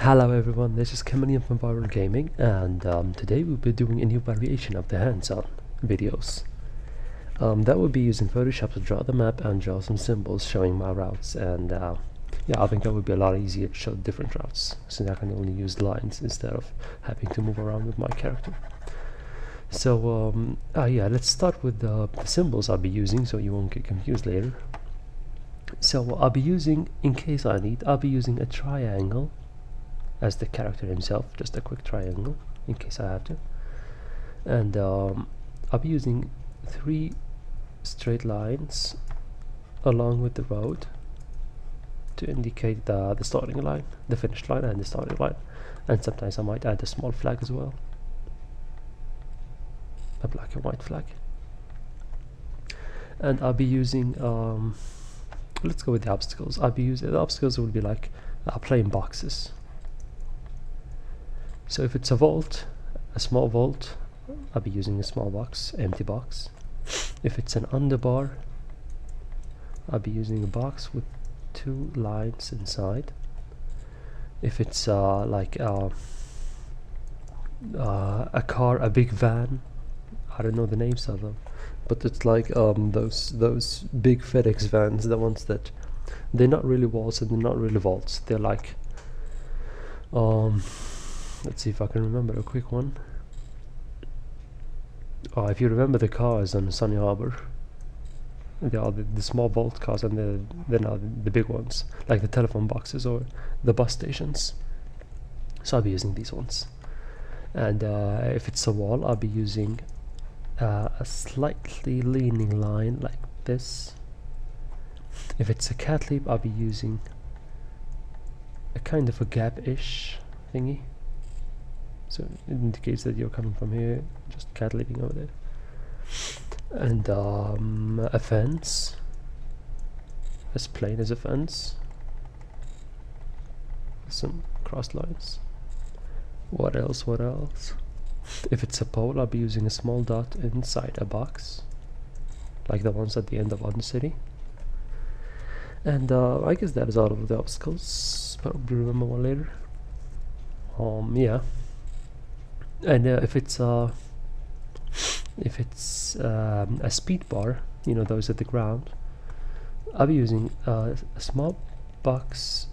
Hello everyone, this is Cham from Viral Gaming, and today we'll be doing a new variation of the hands-on videos. That will be using Photoshop to draw the map and draw some symbols showing my routes, and yeah, I think that would be a lot easier to show different routes, since I can only use lines instead of having to move around with my character. So yeah, let's start with the symbols I'll be using so you won't get confused later. So I'll be using, in case I need, I'll be using a triangle as the character himself, just a quick triangle in case I have to, and I'll be using 3 straight lines along with the road to indicate the starting line, the finish line and the starting line, and sometimes I might add a small flag as well, a black and white flag. And I'll be using let's go with the obstacles. I'll be using the obstacles will be like plain boxes. So if it's a vault, a small vault, I'll be using a small box, empty box. If it's an underbar, I'll be using a box with 2 lines inside. If it's like a car, a big van, I don't know the names of them, but it's like those big FedEx vans, the ones that they're not really walls and they're not really vaults. They're like let's see if I can remember a quick one. Oh, if you remember the cars on Sunny Harbour, they are the small vault cars, and they're not the big ones, like the telephone boxes or the bus stations. So I'll be using these ones. And if it's a wall, I'll be using a slightly leaning line like this. If it's a cat leap, I'll be using a kind of a gap-ish thingy, so it indicates that you're coming from here, just cat leaping over there. And a fence, as plain as a fence, some cross lines. What else? If it's a pole, I'll be using a small dot inside a box, like the ones at the end of Undercity. And I guess that is all of the obstacles. Probably remember one later. Yeah. And if it's a speed bar, you know, those at the ground, I'll be using a small box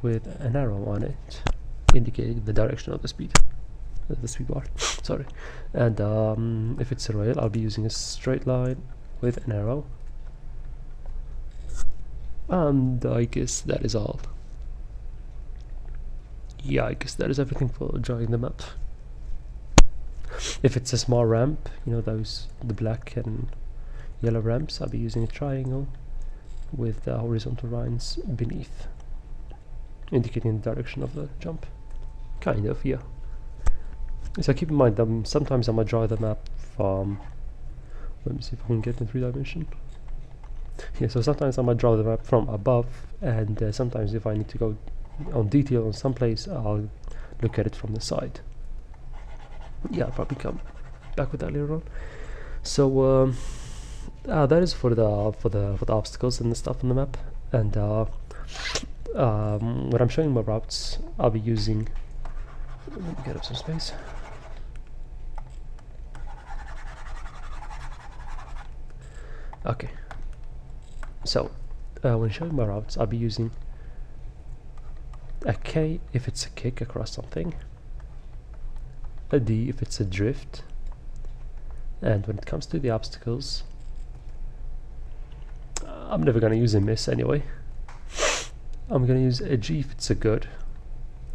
with an arrow on it, indicating the direction of the speed bar. Sorry. And if it's a rail, I'll be using a straight line with an arrow. And I guess that is all. Yeah, I guess that is everything for drawing the map. If it's a small ramp, you know, the black and yellow ramps, I'll be using a triangle with the horizontal lines beneath, indicating the direction of the jump. Kind of, yeah. So keep in mind, sometimes I might draw the map from, let me see if I can get in 3 dimension. Yeah, so sometimes I might draw the map from above, and sometimes if I need to go on detail on some place, I'll look at it from the side. Yeah, I'll probably come back with that later on. So that is for the obstacles and the stuff on the map. And when I'm showing my routes, I'll be using, let me get up some space. Okay, so when showing my routes, I'll be using a K if it's a kick across something, a D if it's a drift, and when it comes to the obstacles, I'm never going to use a miss anyway. I'm going to use a G if it's a good,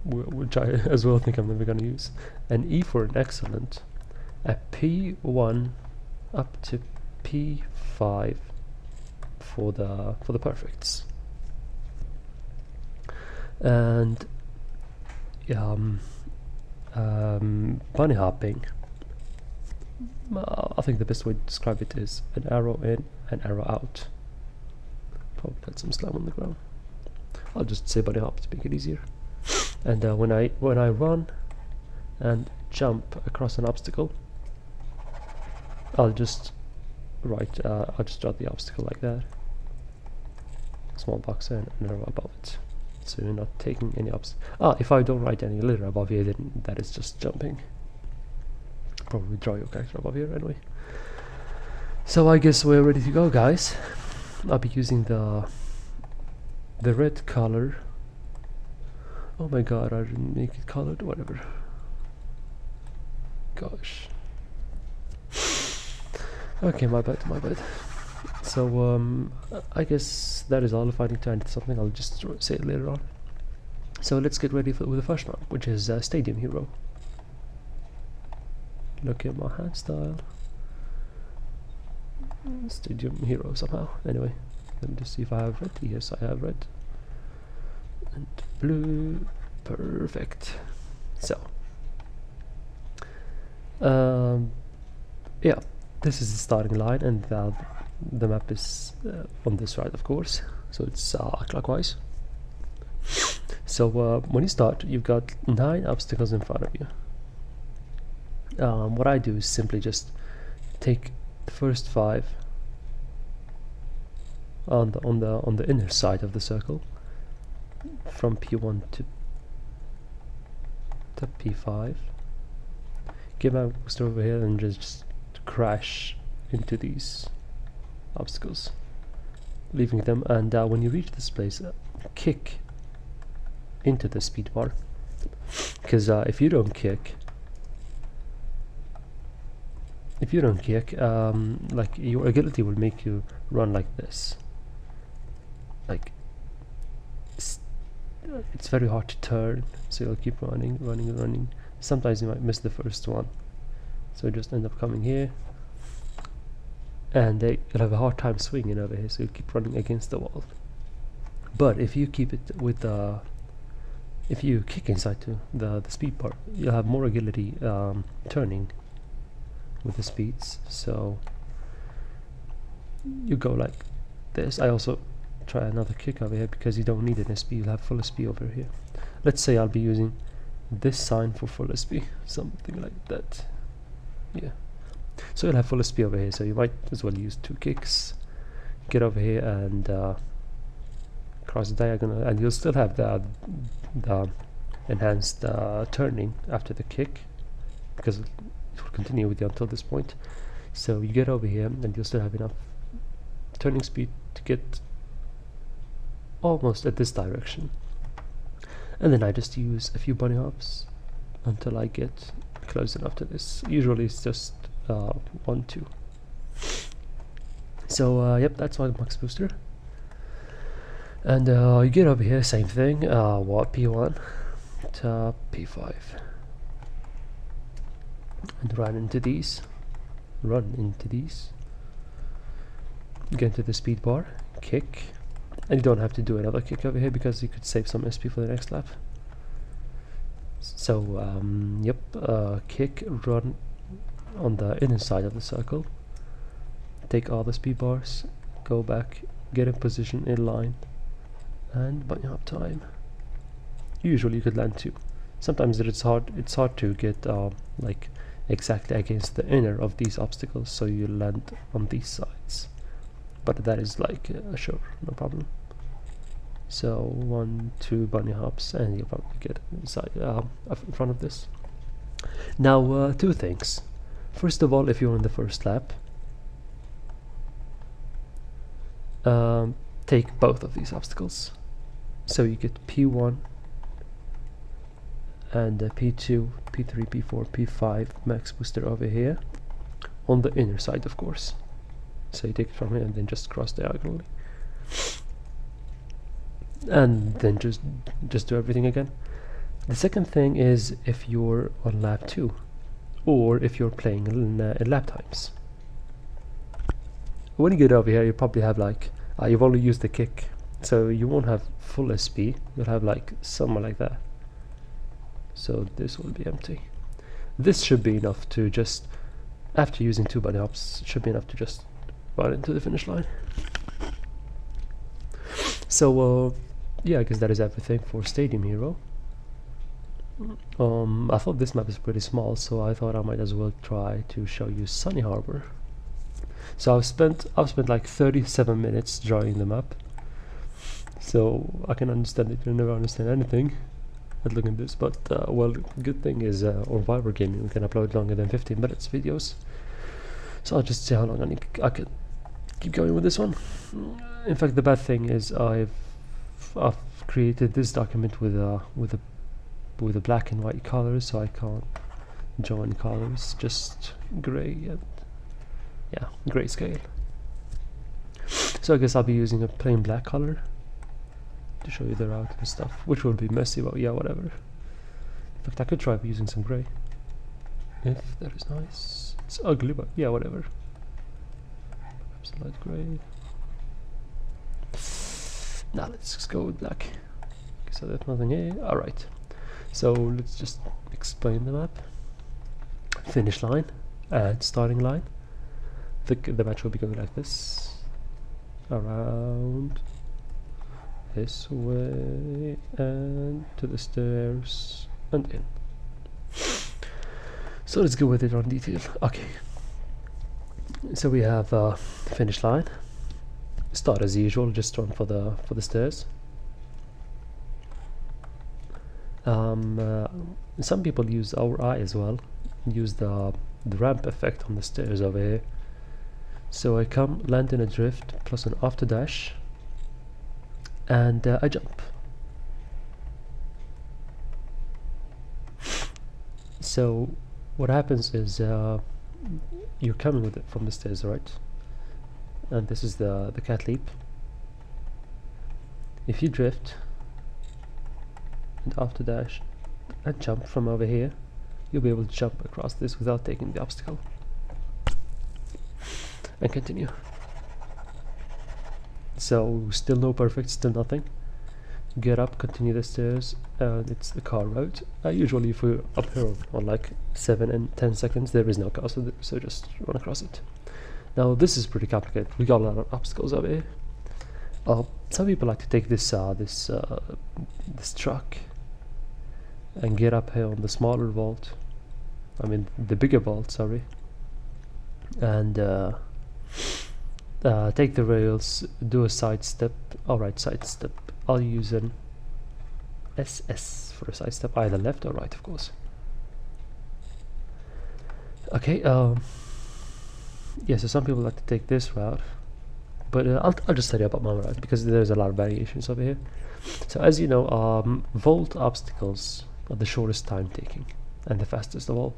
which I as well think I'm never going to use, an E for an excellent, a P1 up to P5 for the perfects. And bunny hopping, I think the best way to describe it is an arrow in, an arrow out. Probably had some slime on the ground. I'll just say bunny hop to make it easier. And when I run and jump across an obstacle, I'll just draw the obstacle like that. Small box and an arrow above it. so you're not taking any ups. If I don't write any letter above here, then that is just jumping. Probably draw your character above here anyway. So I guess we're ready to go, guys. I'll be using the red color. Oh my god, I didn't make it colored, whatever. Gosh. Okay, my bad. So I guess that is all. If I need to add something, I'll just say it later on. So let's get ready with the first map, which is Stadium Hero. Look at my hand style. Stadium Hero somehow. Anyway, let me just see if I have red. Yes, I have red. And blue. Perfect. So yeah, this is the starting line, and the map is on this side, of course, so it's clockwise. So when you start, you've got 9 obstacles in front of you. What I do is simply just take the first 5 on the inner side of the circle, from P1 to P5. Get my booster over here and just crash into these obstacles, leaving them. And when you reach this place, kick into the speed bar, because if you don't kick, like, your agility will make you run like this. Like, it's very hard to turn, so you'll keep running. Sometimes you might miss the first one, so just end up coming here, and you'll have a hard time swinging over here, so you keep running against the wall. But if you keep it with if you kick inside to the speed bar, you'll have more agility turning with the speeds, so you go like this. I also try another kick over here, because you don't need an SP, you'll have full SP over here. Let's say I'll be using this sign for full SP, something like that. Yeah, so you'll have full SP over here, so you might as well use 2 kicks. Get over here and cross the diagonal, and you'll still have the enhanced turning after the kick, because it will continue with you until this point. So you get over here and you'll still have enough turning speed to get almost at this direction, and then I just use a few bunny hops until I get close enough to this. Usually it's just 1, 2. So yep, that's my max booster. And you get over here, same thing, P1 to P5, and run into these, get into the speed bar, kick, and you don't have to do another kick over here, because you could save some SP for the next lap. So yep, kick, run on the inner side of the circle, take all the speed bars, go back, get in position in line, and bunny hop time. Usually you could land 2. Sometimes it's hard to get like exactly against the inner of these obstacles, so you land on these sides, but that is like sure, no problem. So 1, 2 bunny hops, and you'll probably get inside in front of this. Now 2 things. First of all, if you're in the first lap, take both of these obstacles, so you get P1 and P2, P3, P4, P5 max booster over here on the inner side, of course. So you take it from here and then just cross diagonally, and then just do everything again. The second thing is if you're on lap 2, or if you're playing in lap times. When you get over here, you probably have like you've only used the kick, so you won't have full SP. You'll have like somewhere like that, so this will be empty. This should be enough to just, after using 2 bunny hops, should be enough to just run into the finish line. So yeah, I guess that is everything for Stadium Hero. I thought this map is pretty small, so I thought I might as well try to show you Sunny Harbour. So I've spent like 37 minutes drawing the map. So I can understand that you'll never understand anything at looking at this, but well, good thing is on Viber Gaming we can upload longer than 15 minutes videos. So I'll just see how long I can keep going with this one. In fact, the bad thing is I've created this document with a black and white colors, so I can't join colors, just gray and yeah, grayscale. So I guess I'll be using a plain black color to show you the route and stuff, which will be messy, but yeah, whatever. In fact, I could try using some gray if that is nice. It's ugly, but yeah, whatever. Perhaps a light gray. Now let's just go with black. Okay, so there's nothing here. Alright, so let's just explain the map. Finish line and starting line. The match will be going like this, around this way and to the stairs and in. So let's go with it on detail. Okay, so we have finish line. Start as usual, just run for the stairs. Some people use our eye as well, use the ramp effect on the stairs over here. So I come, land in a drift plus an after dash, and I jump. So what happens is you're coming with it from the stairs, right? And this is the cat leap. If you drift and after dash and jump from over here, you'll be able to jump across this without taking the obstacle. And continue. So still no perfect, still nothing. Get up, continue the stairs, and it's the car route. Usually if we're up here on like 7 and 10 seconds, there is no car, so just run across it. Now this is pretty complicated. We got a lot of obstacles over here. Some people like to take this this truck and get up here on the smaller vault. I mean the bigger vault, sorry. And take the rails, do a side step. Alright, side step. I'll use an SS for a side step, either left or right, of course. Okay, yeah, so some people like to take this route, but I'll just tell you about my route because there's a lot of variations over here. So as you know, vault obstacles are the shortest time taking and the fastest of all.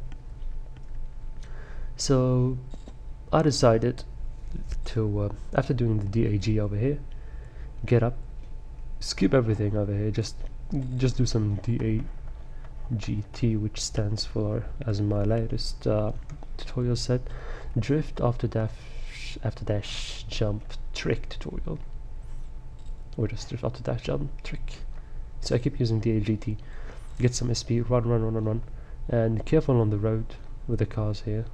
So I decided to, after doing the DAG over here, get up, skip everything over here, just do some DAGT, which stands for, as my latest tutorial said, drift after dash jump trick tutorial, or just drift after dash jump trick. So I keep using DAGT, get some SP, run, and careful on the road with the cars here.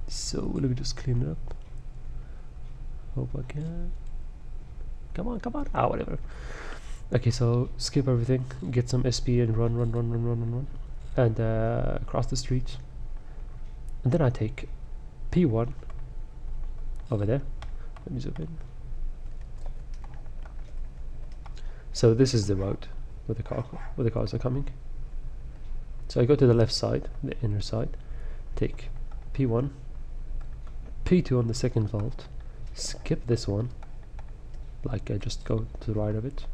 So let me just clean it up. Hope I can. Come on. Ah, whatever. Okay, so skip everything, get some SP and run, and cross the street. And then I take P1 over there. Let me zoom in. So this is the road where the cars are coming. So I go to the left side, the inner side, take P1, P2 on the second vault, skip this one, like I just go to the right of it,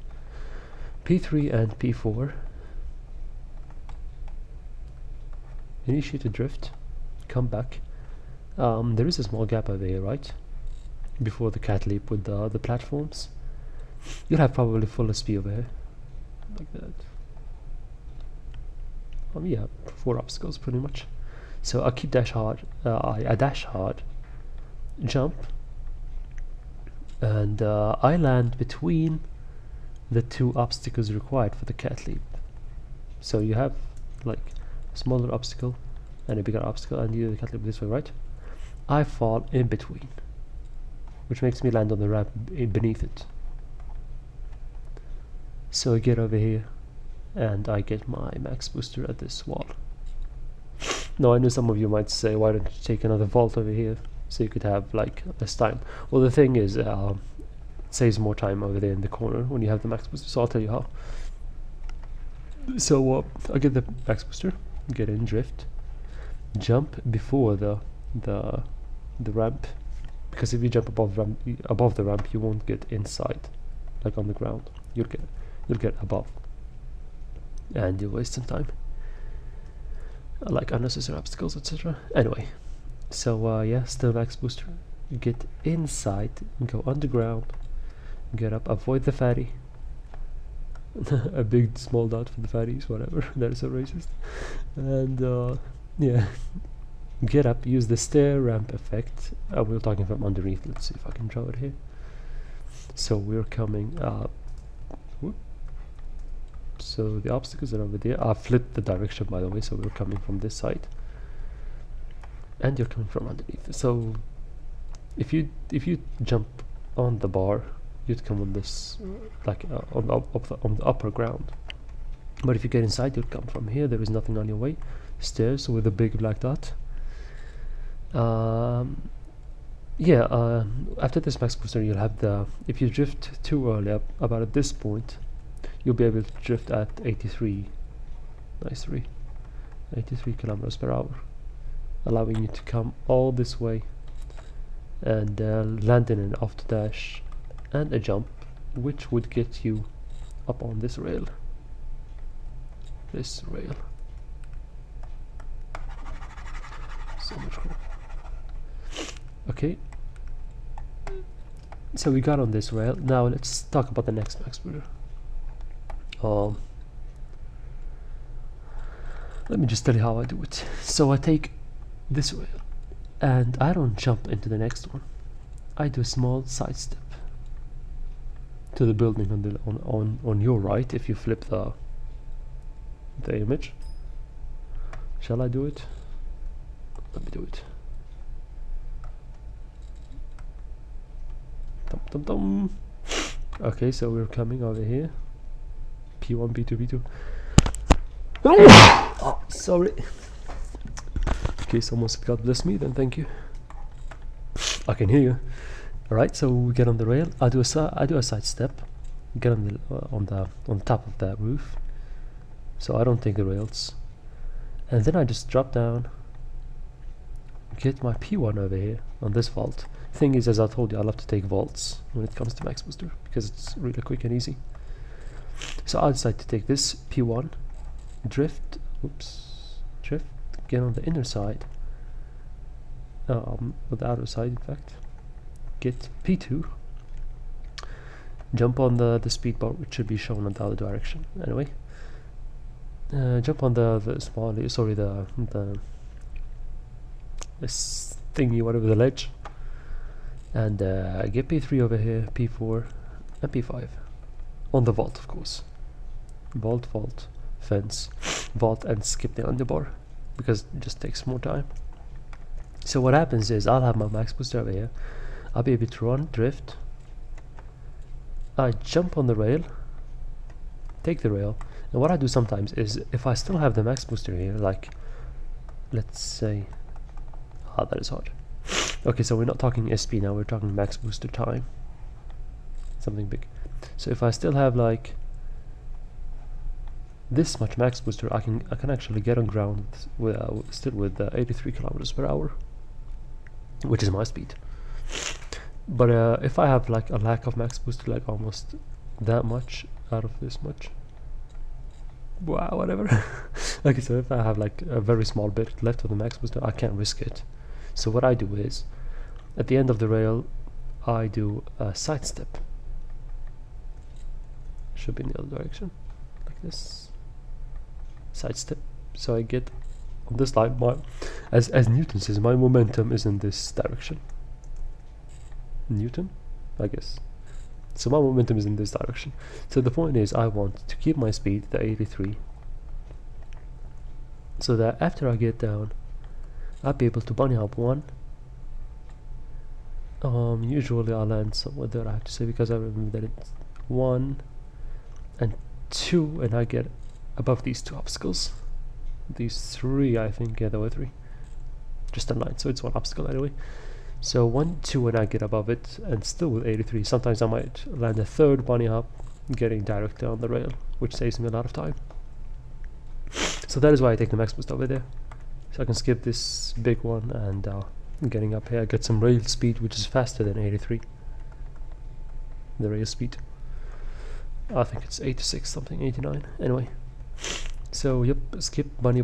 P3 and P4, initiate a drift, come back. There is a small gap over here, right, before the cat leap with the platforms. You'll have probably full SP over here, like that. Yeah, 4 obstacles pretty much. So I keep dash hard, I dash hard, jump, and I land between the 2 obstacles required for the cat leap. So you have like a smaller obstacle and a bigger obstacle, and you do the cat leap this way, right? I fall in between, which makes me land on the ramp beneath it. So I get over here and I get my max booster at this wall. Now I know some of you might say, why don't you take another vault over here so you could have like less time? Well, the thing is, saves more time over there in the corner when you have the max booster, so I'll tell you how. So I get the max booster, get in, drift, jump before the ramp, because if you jump above the ramp, you won't get inside, like on the ground. You'll get above, and you'll waste some time, like unnecessary obstacles, etc. Anyway, so yeah, still max booster. You get inside, go underground, get up, avoid the fatty. A big small dot for the fatties, whatever. That is so racist. And yeah, get up, use the stair ramp effect. We're talking from underneath. Let's see if I can draw it here. So we're coming up. Whoop. So the obstacles are over there. I flipped the direction, by the way, so we're coming from this side, and you're coming from underneath. So if you jump on the bar, you'd come on this, like on the upper ground. But if you get inside, you'd come from here. There is nothing on your way. Stairs with a big black dot. Yeah, after this max booster, you'll have the, if you drift too early, about at this point, you'll be able to drift at 83 kilometers per hour, allowing you to come all this way and land in an off dash and a jump, which would get you up on this rail. So much cool. Okay, so we got on this rail. Now let's talk about the next max booster. Let me just tell you how I do it. So I take this rail and I don't jump into the next one. I do a small side step to the building on your right. If you flip the image, shall I do it? Let me do it. Dum, dum, dum. Okay, so we're coming over here. P1, P2, P2. Oh, sorry. Okay, someone said God bless me, then thank you. I can hear you. Alright, so we get on the rail. I do a side step, get on the top of that roof, so I don't take the rails, and then I just drop down, get my P1 over here on this vault. Thing is, as I told you, I love to take vaults when it comes to max booster because it's really quick and easy. So I decide to take this P1, drift, get on the inner side, with the outer side in fact, get P2, jump on the speed bar, which should be shown in the other direction anyway, jump on the small, sorry, this thingy, whatever, the ledge, and get P3 over here, P4 and P5 on the vault, of course. Vault, fence, vault, and skip the underbar because it just takes more time. So what happens is I'll have my max booster over here. I'll be able to run, drift. I jump on the rail, take the rail, and what I do sometimes is, if I still have the max booster here, like let's say, that is hard. Okay, so we're not talking SP now, we're talking max booster time, something big. So if I still have like this much max booster, I can actually get on ground with still with 83 kilometers per hour, which is my speed. But if I have like a lack of max booster, like almost that much out of this much, wow, whatever. Okay, so if I have like a very small bit left of the max booster, I can't risk it. So what I do is, at the end of the rail, I do a side step. Should be in the other direction, like this. Side step. So I get on this line. As Newton says, my momentum is in this direction. Newton, I guess. So my momentum is in this direction. So the point is, I want to keep my speed, the 83, so that after I get down, I'll be able to bunny hop one. Usually I land somewhere there, I have to say, because I remember that it's 1 and 2, and I get above these 2 obstacles. These 3, I think, yeah, there were 3. Just a line, so it's 1 obstacle anyway. So 1, 2 when I get above it, and still with 83. Sometimes I might land a third bunny hop getting directly on the rail, which saves me a lot of time. So that is why I take the max boost over there. So I can skip this big one, and getting up here I get some rail speed, which is faster than 83. The rail speed. I think it's 86 something, 89. Anyway. So yep, skip bunny,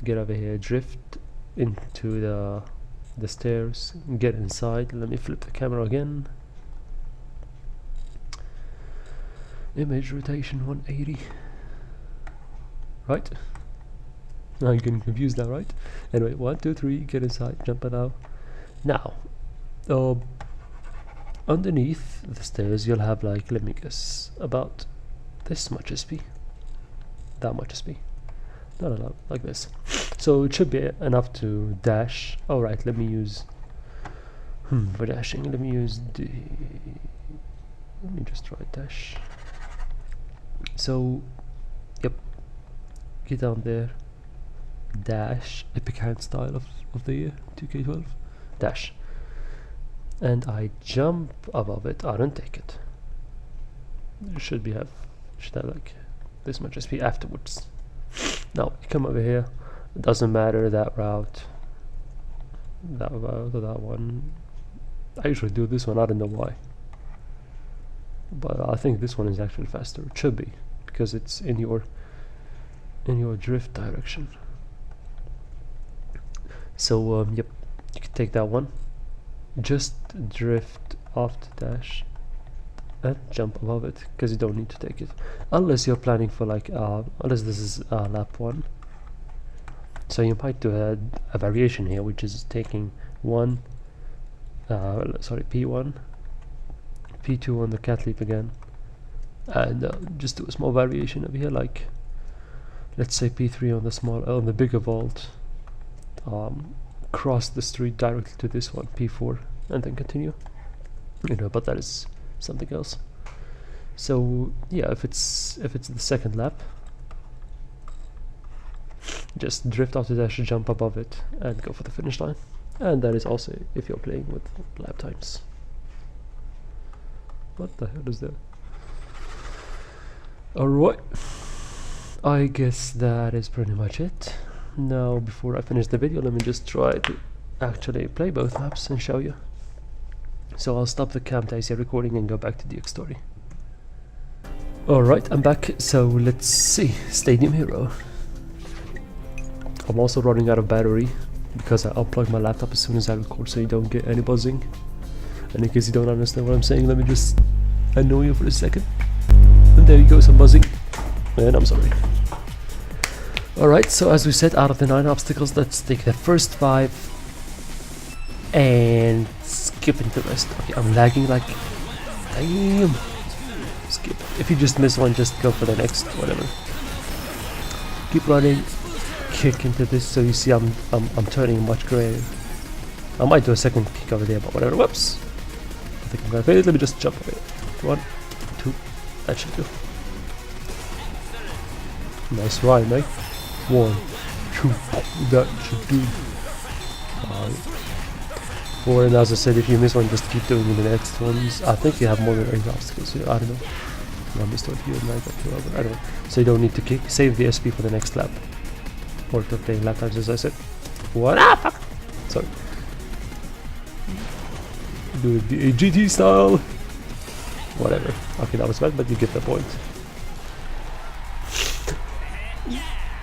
get over here, drift into the stairs, get inside. Let me flip the camera again. Image rotation 180. Right? I'm getting confused now, right? Anyway, 1, 2, 3, get inside, jump it out. Now, underneath the stairs you'll have, like, let me guess, about this much SP. That much SP. No, like this. So it should be enough to dash. Alright, let me use for dashing, let me just try dash. So yep, get down there, dash, epic hand style of the year 2K12, dash, and I jump above it. I don't take it. Should have like this much SP afterwards. Now you come over here. It doesn't matter that route, that one. I usually do this one. I don't know why, but I think this one is actually faster. It should be, because it's in your drift direction. So yep, you can take that one. Just drift off the dash and jump above it, because you don't need to take it unless you're planning for, like, unless this is lap 1. So you might do a variation here, which is taking P1, P2 on the cat leap again, and just do a small variation over here, like let's say P3 on the bigger vault, cross the street directly to this one, P4, and then continue. But that is something else. So yeah, if it's the second lap, just drift off the dash, jump above it, and go for the finish line. And that is also if you're playing with lap times. What the hell is that? Alright, I guess that is pretty much it. Now, before I finish the video, let me just try to actually play both maps and show you. So I'll stop the Camtasia recording and go back to the X story. Alright, I'm back. So let's see, Stadium Hero. I'm also running out of battery because I unplugged my laptop as soon as I record, so you don't get any buzzing. And in case you don't understand what I'm saying, let me just annoy you for a second. And there you go, some buzzing. And I'm sorry. Alright, so as we said, out of the 9 obstacles, let's take the first 5 and skip into the rest. Okay, I'm lagging like damn. Skip. If you just miss one, just go for the next whatever. Keep running. Kick into this, so you see I'm turning much grayer. I might do a second kick over there, but whatever. Whoops. I think I'm gonna fail it. Let me just jump over it. 1, 2. That should do. Nice rhyme, eh? 1, 2. That should do. Or, and as I said, if you miss one, just keep doing the next ones. I think you have more than 8 obstacles here. I don't know. I missed one here, like that. I don't know. So you don't need to kick. Save the SP for the next lap. Or to play lap times, as I said. What? Ah, fuck! Sorry. Do it the GT style. Whatever. Okay, that was bad, but you get the point.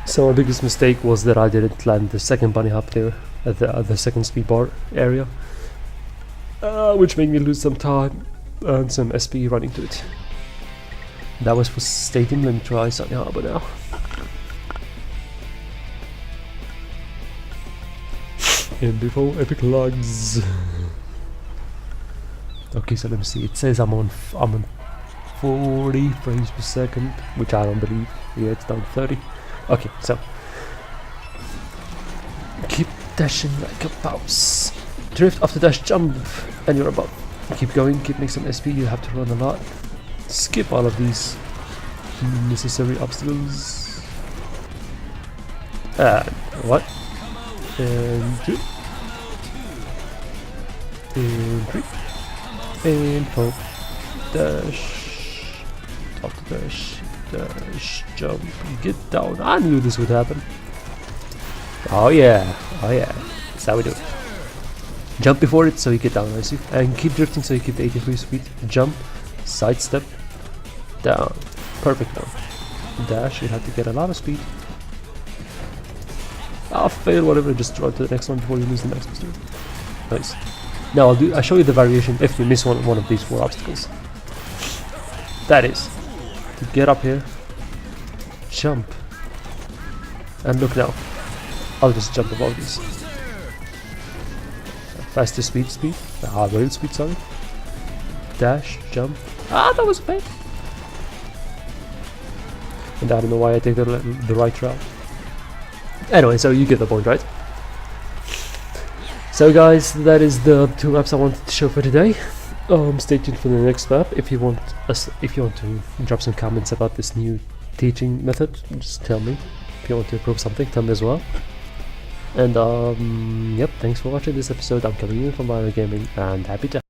So my biggest mistake was that I didn't land the second bunny hop there at the second speed bar area, which made me lose some time and some SP running to it. That was for Stadium. Let me try Sunny Harbour now. And before epic logs. Okay, so let me see. It says I'm on 40 frames per second, which I don't believe. Yeah, it's down to 30. Okay, so keep dashing like a mouse. Drift off the dash, jump, and you're above. Keep going, keep making some SP. You have to run a lot. Skip all of these necessary obstacles. And what? And 2. In 3, in 4, dash, top to dash, jump, get down. I knew this would happen. Oh yeah, that's how we do it. Jump before it so you get down nicely, and keep drifting so you keep the 83 speed. Jump, sidestep, down, perfect now. Dash, you have to get a lot of speed. I'll fail whatever, just run to the next one before you lose the maximum speed. Nice. Now I'll show you the variation if you miss one of these 4 obstacles. That is to get up here, jump, and look now. I'll just jump above these. Faster speed, rail speed, sorry. Dash, jump. Ah, that was a pain. And I don't know why I take the right route. Anyway, so you get the point, right? So guys, that is the 2 maps I wanted to show for today. Stay tuned for the next map. If you want to drop some comments about this new teaching method, just tell me. If you want to improve something, tell me as well. And yep, thanks for watching this episode. I'm coming in from Harbour Gaming, and happy to